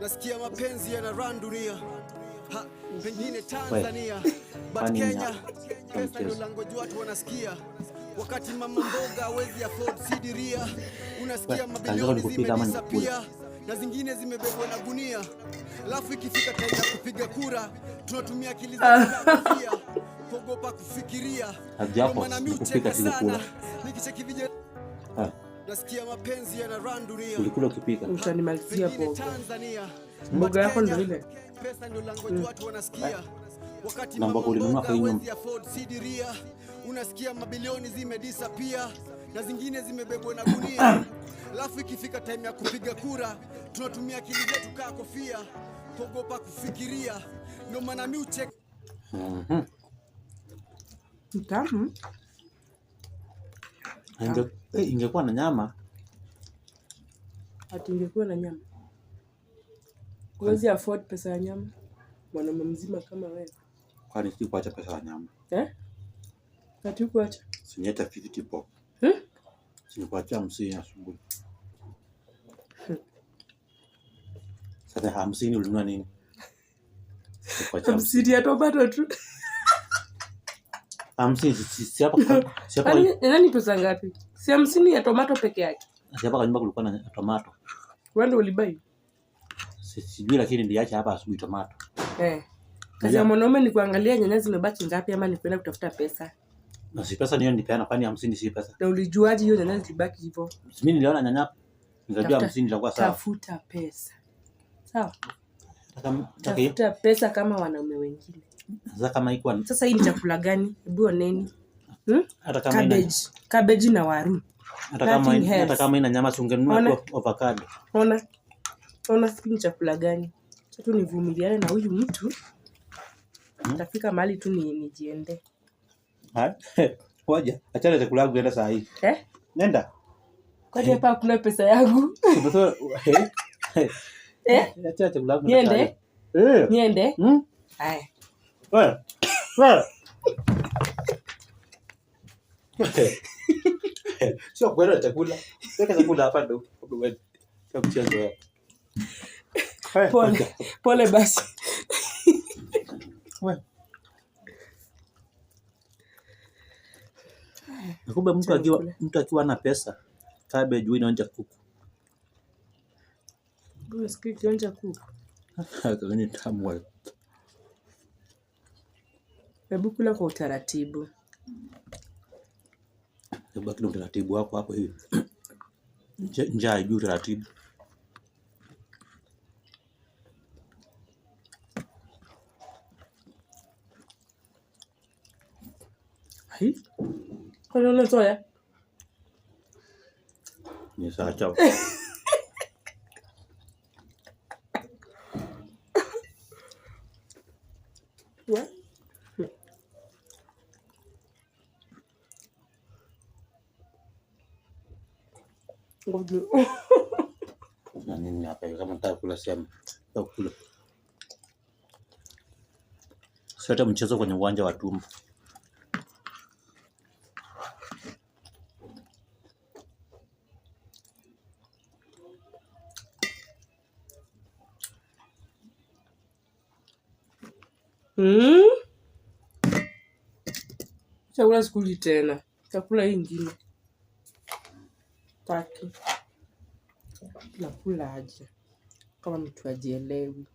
Nasikia mapenzi yana dunia. Pengine Tanzania, but Kenya pesa ndio language watu wanasikia. Wakati mama mboga hawezi afford sidiria, unasikia mabilioni zimedisappear na zingine zimebebwa na gunia. Alafu ikifika time ya kupiga kura, tunatumia akili za kufia, kuogopa kufikiria. Maana mimi ucheka sana nikicheki vijana. Nasikia mapenzi yana dunia. Ulikula ukipika. Utanimalizia hapo. Mboga yako ndio ile. Pesa ndio language watu wanasikia. Wakati mama mboga hawezi afford sidiria, unasikia mabilioni zimedisappear na zingine zimebebwa na gunia. Alafu ikifika time ya kupiga kura, tunatumia akili zetu kaa kofia, kuogopa kufikiria. Ndio maana mimi ucheka. Mtamu. Ingekuwa na nyama. Ati ingekuwa na nyama. Huwezi afford pesa ya nyama. Mwanaume mzima kama wewe. Kwani si kuacha pesa ya nyama? Ati kuacha. Sinyeta 50 bob. Sikuacha 50 asubuhi. Sasa 50 ulinunua nini? 50 ya tomato tu. 50 si hapa. Nani pesa ngapi? Si 50 ya tomato peke yake. Si hapa kwa nyumba kulikuwa na tomato. Wewe ndio ulibai? Sijui lakini ndiacha hapa asubuhi tomato. Kazi ya mwanaume ni kuangalia nyanya zimebaki ngapi ama ni kwenda kutafuta pesa. Na si pesa niyo nipeana kwani 50 si pesa. Na ulijuaje hiyo nyanya zilibaki hivyo? Mimi niliona nyanya nikajua 50 itakuwa sawa. Tafuta pesa. Sawa? Tafuta pesa kama wanaume wengine. Sasa kama iko sasa hii ni chakula gani? Hebu oneni. Hata kama cabbage na waru. Hata kama ina nyama sungenunua avocado. Ona siki chakula gani? Sasa nivumiliane na huyu mtu. Nitafika mahali tu nijiende. Ngoja, acha chakula yangu enda saa hii. Nenda. Kwa nini hapa kuna pesa yangu? Acha chakula yangu. Niende? Niende? Haya. Sio kwenda chakula. Weka chakula hapa ndo. Sio mchezo. Pole basi. Kumbe mtu akiwa na pesa, cabbage inaonja kuku. Mbona sikii kionja kuku? Ni tamu wewe. Hebu kula kwa utaratibu. Hebu kula utaratibu wako hapo hivi. Njaa juu taratibu. Hai? Kwa nini unatoa? Ni saa chao. Na nini hapa kama nataka kula sema. Kula. Sasa mchezo kwenye uwanja wa tumbo. Chakula sikuli tena. Chakula ingine. Taki. Nakula aje. Kama mtu ajielewi.